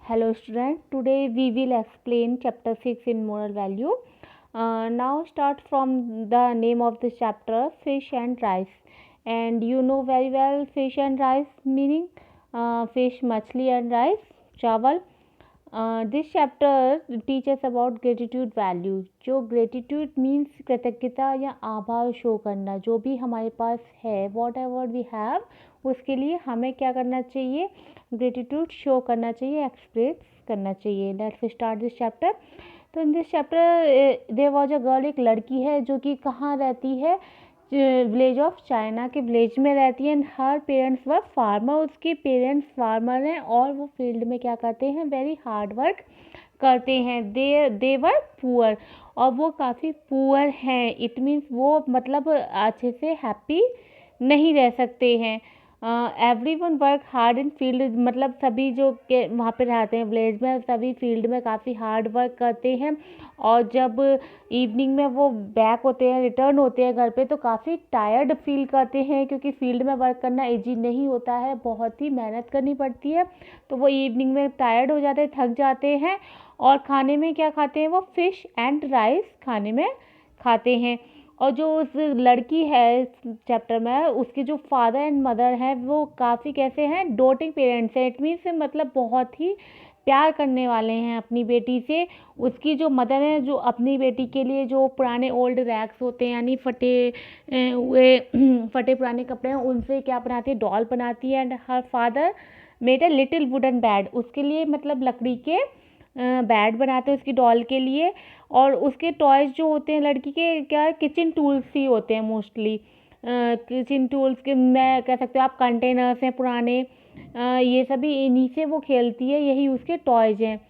Hello student, today we will explain chapter 6 in moral value. Now start from the name of the chapter, fish and rice. And you know very well fish and rice meaning fish, machli and rice, chawal. This chapter teaches about gratitude value. जो gratitude means कृतज्ञता या आभार show करना, जो भी हमारे पास है, whatever we have, उसके लिए हमें क्या करना चाहिए, ग्रेटिट्यूड शो करना चाहिए, एक्सप्रेस करना चाहिए. Let's start this chapter. तो in this chapter there was a girl, एक लड़की है जो कि कहाँ रहती है, विलेज ऑफ चाइना के विलेज में रहती है. And her parents were farmer, उसके पेरेंट्स फार्मर हैं और वो फील्ड में क्या करते हैं, वेरी हार्ड वर्क करते हैं. दे वर पुअर, और वो काफ़ी पुअर हैं. इट मीन्स वो मतलब अच्छे से हैप्पी नहीं रह सकते हैं. Everyone work hard in field, मतलब सभी जो के वहाँ पे रहते हैं विलेज में, सभी फील्ड में काफ़ी हार्ड वर्क करते हैं. और जब इवनिंग में वो बैक होते हैं, रिटर्न होते हैं घर पे, तो काफ़ी टायर्ड फील करते हैं, क्योंकि फील्ड में वर्क करना इजी नहीं होता है, बहुत ही मेहनत करनी पड़ती है. तो वो इवनिंग में टायर्ड हो जाते हैं, थक जाते हैं. और खाने में क्या खाते हैं, वो फिश एंड राइस खाने में खाते हैं. और जो उस लड़की है चैप्टर में, उसके जो फादर एंड मदर हैं वो काफ़ी कैसे हैं, डोटिंग पेरेंट्स हैं. इट मीन्स मतलब बहुत ही प्यार करने वाले हैं अपनी बेटी से. उसकी जो मदर है, जो अपनी बेटी के लिए जो पुराने ओल्ड रैक्स होते हैं, यानी फटे हुए फटे पुराने कपड़े हैं, उनसे क्या बनाती है, डॉल बनाती है. And her father made a little wooden bed, उसके लिए मतलब लकड़ी के बेड बनाते हैं उसकी डॉल के लिए. और उसके टॉयज जो होते हैं लड़की के, क्या किचन टूल्स ही होते हैं मोस्टली. किचन टूल्स के मैं कह सकते हो आप, कंटेनर्स हैं पुराने, ये सभी इन्हीं से वो खेलती है, यही उसके टॉयज हैं.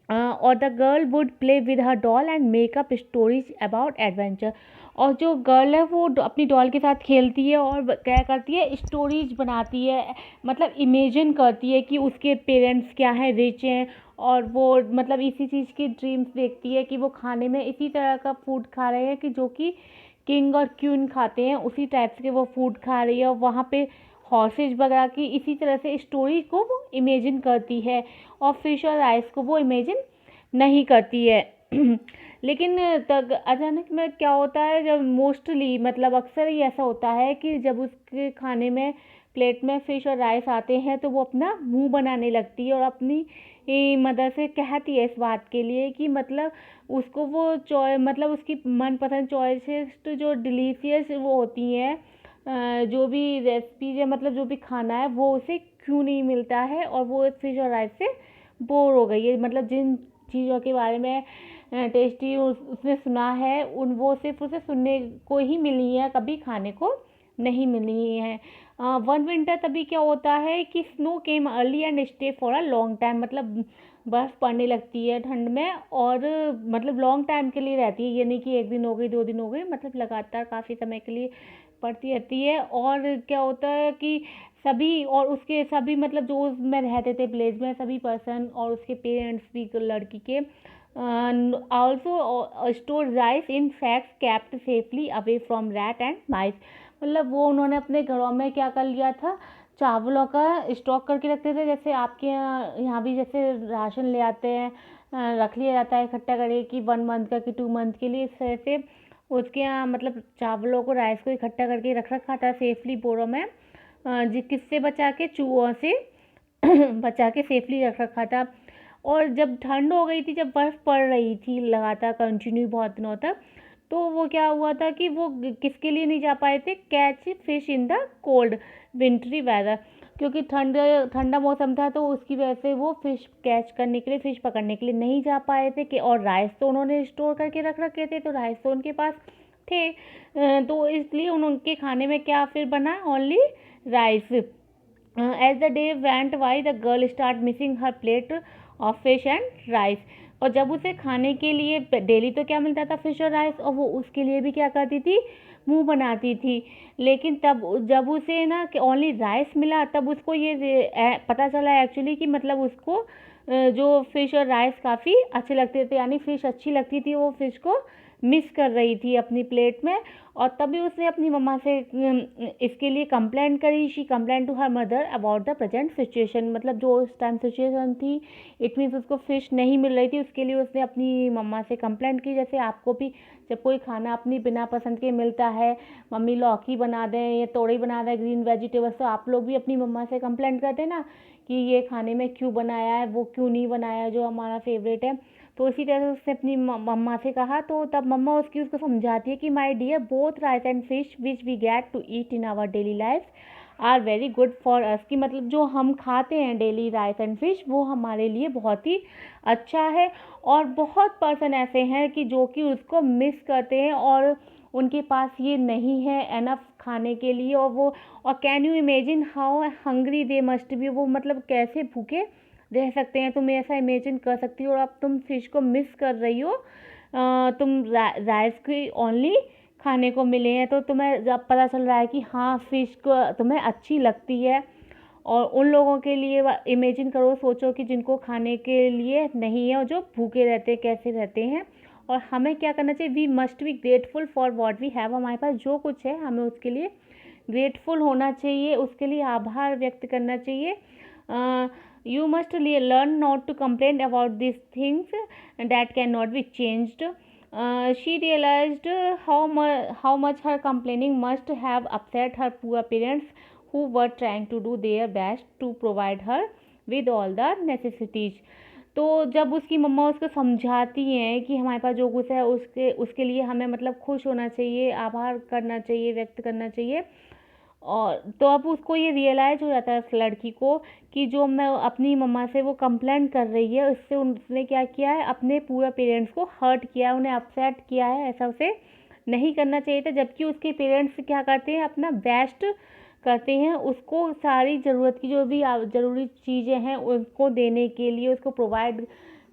और the girl would play with her doll and make up stories about adventure. और जो गर्ल है वो अपनी डॉल के साथ खेलती है और क्या करती है, स्टोरीज बनाती है, मतलब इमेजिन करती है कि उसके पेरेंट्स क्या हैं, रिच हैं, और वो मतलब इसी चीज़ की ड्रीम्स देखती है कि वो खाने में इसी तरह का फूड खा रहे हैं कि जो कि किंग और क्वीन खाते हैं, उसी टाइप के वो फूड खा रही है. और वहाँ पे हॉर्सेज वगैरह की इसी तरह से स्टोरी को वो इमेजिन करती है. और फिश और राइस को वो इमेजिन नहीं करती है. लेकिन तक अचानक में क्या होता है, जब मोस्टली मतलब अक्सर ही ऐसा होता है कि जब उसके खाने में प्लेट में फ़िश और राइस आते हैं तो वो अपना मुंह बनाने लगती है और अपनी मदर से कहती है इस बात के लिए कि मतलब उसको वो मतलब उसकी मनपसंद चॉइसेस जो डिलीशियस वो होती हैं, जो भी रेसिपीज है, मतलब जो भी खाना है, वो उसे क्यों नहीं मिलता है. और वो फिश और राइस से बोर हो गई है. मतलब जिन चीज़ों के बारे में टेस्टी उसने सुना है, उन वो सिर्फ उसे सुनने को ही मिली है, कभी खाने को नहीं मिली है. वन विंटर तभी क्या होता है कि snow came early and stay for a long time, मतलब बर्फ़ पड़ने लगती है ठंड में, और मतलब लॉन्ग टाइम के लिए रहती है, ये नहीं कि एक दिन हो गई, 2 दिन हो गए, मतलब लगातार काफ़ी समय के लिए पड़ती रहती है. और क्या होता है कि सभी और उसके सभी मतलब जो उसमें रहते थे विलेज में, सभी पर्सन और उसके पेरेंट्स भी लड़की के also store rice in facts kept safely away from rat and mice. मतलब वो उन्होंने अपने घरों में क्या कर लिया था, चावलों का स्टॉक करके रखते थे, जैसे आपके यहाँ भी जैसे राशन ले आते हैं, रख लिया जाता है इकट्ठा करके कि 1 मंथ का कि 2 मंथ के लिए. इस तरह से उसके यहाँ मतलब चावलों को, राइस को इकट्ठा करके रख रखा था सेफली बोरों में, जी किससे बचा के, चूहों से बचा के सेफली रख रखा था. और जब ठंड हो गई थी, जब बर्फ़ पड़ रही थी लगातार कंटिन्यू बहुत दिनों तक, तो वो क्या हुआ था कि वो किसके लिए नहीं जा पाए थे, catch fish in the cold wintry weather, क्योंकि ठंडा मौसम था, तो उसकी वजह से वो फिश कैच करने के लिए, फिश पकड़ने के लिए नहीं जा पाए थे. कि और राइस तो उन्होंने स्टोर करके रख रखे थे, तो राइस तो उनके पास थे, तो इसलिए उनके खाने में क्या फिर बना, only rice. As the day went by the girl start missing her plate of fish and rice. और जब उसे खाने के लिए डेली तो क्या मिलता था, फिश और राइस, और वो उसके लिए भी क्या करती थी, मुंह बनाती थी. लेकिन तब जब उसे ना कि ओनली राइस मिला, तब उसको ये पता चला एक्चुअली कि मतलब उसको जो फिश और राइस काफ़ी अच्छे लगते थे, यानी फिश अच्छी लगती थी, वो फिश को मिस कर रही थी अपनी प्लेट में, और तभी उसने अपनी मम्मा से इसके लिए कंप्लेंट करी। She complaint to her mother about the present situation, मतलब जो उस टाइम सिचुएशन थी, इट मीन्स उसको फ़िश नहीं मिल रही थी, उसके लिए उसने अपनी मम्मा से कंप्लेंट की। जैसे आपको भी जब कोई खाना अपनी बिना पसंद के मिलता है, मम्मी लौकी बना दें या तोरई बना दें, ग्रीन वेजिटेबल्स, तो आप लोग भी अपनी मम्मा से कंप्लेंट करते हैं ना कि ये खाने में क्यों बनाया है, वो क्यों नहीं बनाया जो हमारा फेवरेट है। तो इसी तरह से उसने अपनी मम्मा से कहा, तो तब मम्मा उसको समझाती है कि my dear, both rice and fish which we get to eat in our daily life are very good for us, कि मतलब जो हम खाते हैं डेली राइस एंड फिश, वो हमारे लिए बहुत ही अच्छा है। और बहुत पर्सन ऐसे हैं कि जो कि उसको मिस करते हैं और उनके पास ये नहीं है एनफ खाने के लिए, और can you imagine how hungry they must be, वो मतलब कैसे भूखे रह सकते हैं, तुम ऐसा इमेजिन कर सकती हो। और अब तुम फिश को मिस कर रही हो, तुम राइस की ओनली खाने को मिले हैं, तो तुम्हें जब पता चल रहा है कि हाँ फिश को तुम्हें अच्छी लगती है। और उन लोगों के लिए इमेजिन करो, सोचो कि जिनको खाने के लिए नहीं है और जो भूखे रहते हैं, कैसे रहते हैं। और हमें क्या करना चाहिए, we must be grateful for what we have, हमारे पास जो कुछ है हमें उसके लिए ग्रेटफुल होना चाहिए, उसके लिए आभार व्यक्त करना चाहिए। You must learn not to complain about these things that cannot be changed. She realized how much her complaining must have upset her poor parents, who were trying to do their best to provide her with all the necessities. तो जब उसकी मम्मा उसको समझाती हैं कि हमारे पास जो कुछ है उसके लिए हमें मतलब खुश होना चाहिए, आभार करना चाहिए, व्यक्त करना चाहिए। और तो अब उसको ये रियलाइज़ हो जाता है उस लड़की को कि जो मैं अपनी मम्मा से वो कंप्लेंट कर रही है, उससे उसने क्या किया है, अपने पूरे पेरेंट्स को हर्ट किया है, उन्हें अपसेट किया है। ऐसा उसे नहीं करना चाहिए था। जबकि उसके पेरेंट्स क्या करते हैं, अपना बेस्ट करते हैं, उसको सारी ज़रूरत की जो भी ज़रूरी चीज़ें हैं उसको देने के लिए, उसको प्रोवाइड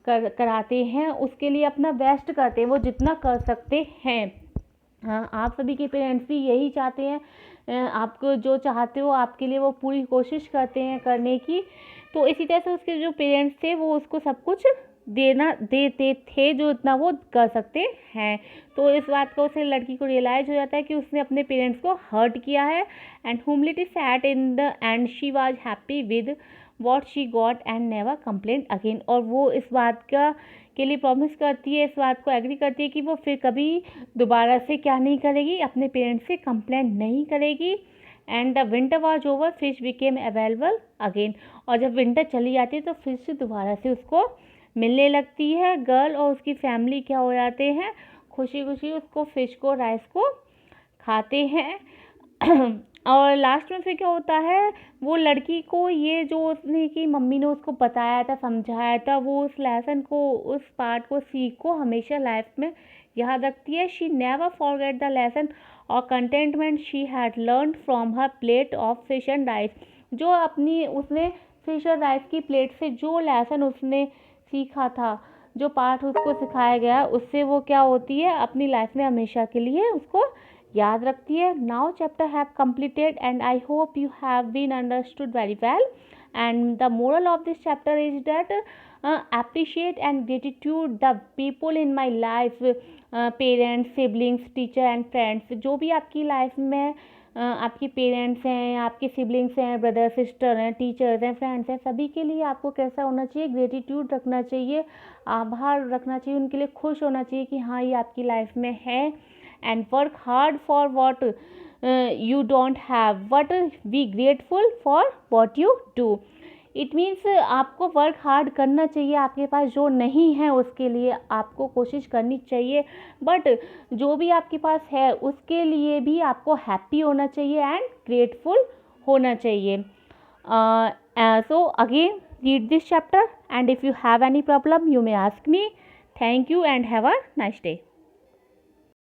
कराते हैं, उसके लिए अपना बेस्ट करते हैं, वो जितना कर सकते हैं। हाँ, आप सभी के पेरेंट्स भी यही चाहते हैं, आपको जो चाहते हो आपके लिए वो पूरी कोशिश करते हैं करने की। तो इसी तरह से उसके जो पेरेंट्स थे वो उसको सब कुछ देते थे जो इतना वो कर सकते हैं। तो इस बात का उसे लड़की को रियलाइज़ हो जाता है कि उसने अपने पेरेंट्स को हर्ट किया है। And humility sat in the end she was happy with what she got and never complain again. और वो इस बात के लिए प्रॉमिस करती है, इस बात को एग्री करती है कि वो फिर कभी दोबारा से क्या नहीं करेगी, अपने पेरेंट्स से कंप्लेंट नहीं करेगी। And the winter was over, fish became available again. और जब विंटर चली जाती है तो फिश दोबारा से उसको मिलने लगती है। गर्ल और उसकी फैमिली क्या हो जाते हैं, खुशी खुशी उसको फिश को, राइस को खाते हैं। और लास्ट में फिर क्या होता है, वो लड़की को ये जो उसने की मम्मी ने उसको बताया था, समझाया था, वो उस लेसन को, उस पार्ट को, सीख को हमेशा लाइफ में याद रखती है। She never forget the lesson और contentment she had learn from her plate of fish and rice. जो अपनी उसने फिश और राइस की प्लेट से जो लेसन उसने सीखा था, जो पार्ट उसको सिखाया गया, उससे वो क्या होती है, अपनी लाइफ में हमेशा के लिए उसको याद रखती है। Now chapter have completed and I hope you have been understood very well. And the moral of this chapter is that appreciate and gratitude the people in my life, parents, siblings, teacher and friends. जो भी आपकी life में आपके parents हैं, आपके siblings हैं, brother sister हैं, teachers हैं, फ्रेंड्स हैं, सभी के लिए आपको कैसा होना चाहिए, ग्रेटिट्यूड रखना चाहिए, आभार रखना चाहिए, उनके लिए खुश होना चाहिए कि हाँ ये आपकी लाइफ में है। And work hard for what you don't have, but be grateful for what you do. It means आपको वर्क हार्ड करना चाहिए, आपके पास जो नहीं है उसके लिए आपको कोशिश करनी चाहिए, बट जो भी आपके पास है उसके लिए भी आपको हैप्पी होना चाहिए एंड ग्रेटफुल होना चाहिए। So again read this chapter and if you have any problem you may ask me. Thank you and have a nice day.